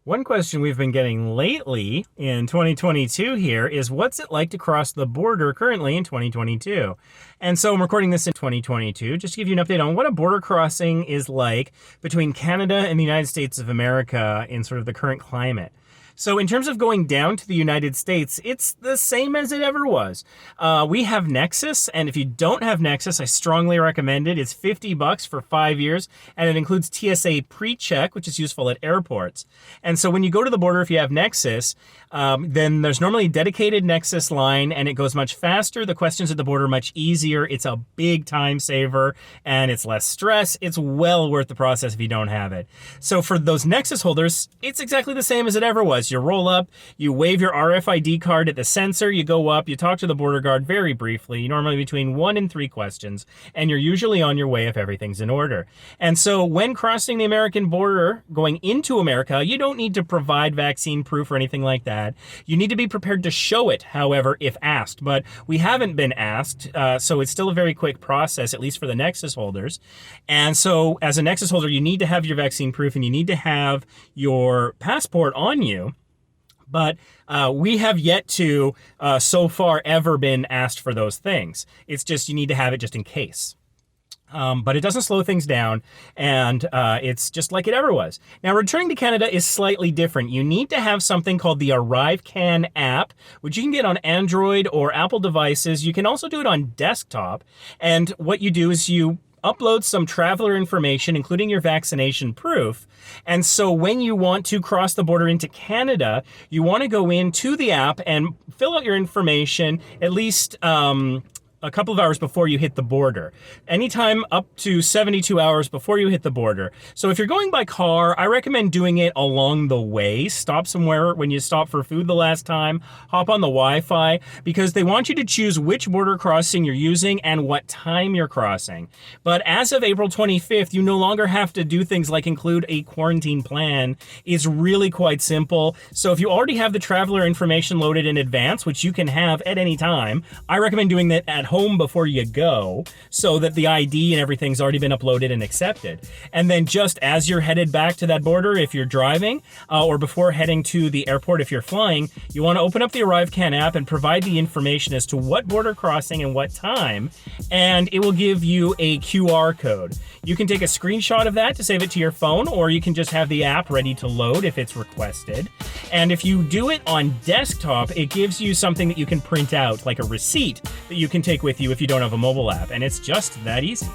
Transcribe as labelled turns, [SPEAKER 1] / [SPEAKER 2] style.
[SPEAKER 1] One question we've been getting lately in 2022 here is what's it like to cross the border currently in 2022? And so I'm recording this in 2022 just to give you an update on what a border crossing is like between Canada and the United States of America in sort of the current climate. So in terms of going down to the United States, it's the same as it ever was. We have NEXUS, and if you don't have NEXUS, I strongly recommend it. It's $50 for 5 years, and it includes TSA pre-check, which is useful at airports. And so when you go to the border, if you have NEXUS, then there's normally a dedicated NEXUS line, and it goes much faster. The questions at the border are much easier. It's a big time saver, and it's less stress. It's well worth the process if you don't have it. So for those NEXUS holders, it's exactly the same as it ever was. You roll up, you wave your RFID card at the sensor, you go up, you talk to the border guard very briefly, normally between 1 and 3 questions, and you're usually on your way if everything's in order. And so when crossing the American border, going into America, you don't need to provide vaccine proof or anything like that. You need to be prepared to show it, however, if asked. But we haven't been asked, so it's still a very quick process, at least for the NEXUS holders. And so as a NEXUS holder, you need to have your vaccine proof and you need to have your passport on you. But we have yet to, so far, ever been asked for those things. It's just you need to have it just in case. But it doesn't slow things down, and it's just like it ever was. Now, returning to Canada is slightly different. You need to have something called the ArriveCan app, which you can get on Android or Apple devices. You can also do it on desktop. And what you do is you upload some traveler information, including your vaccination proof. And so when you want to cross the border into Canada, you want to go into the app and fill out your information at least a couple of hours before you hit the border. Anytime up to 72 hours before you hit the border. So if you're going by car, I recommend doing it along the way. Stop somewhere when you stop for food the last time, hop on the Wi-Fi, because they want you to choose which border crossing you're using and what time you're crossing. But as of April 25th, you no longer have to do things like include a quarantine plan. It's really quite simple. So if you already have the traveler information loaded in advance, which you can have at any time, I recommend doing that at home before you go so that the ID and everything's already been uploaded and accepted. And then just as you're headed back to that border, if you're driving, or before heading to the airport if you're flying, you want to open up the ArriveCan app and provide the information as to what border crossing and what time, and it will give you a QR code. You can take a screenshot of that to save it to your phone, or you can just have the app ready to load if it's requested. And if you do it on desktop, it gives you something that you can print out, like a receipt that you can take with you if you don't have a mobile app, and it's just that easy.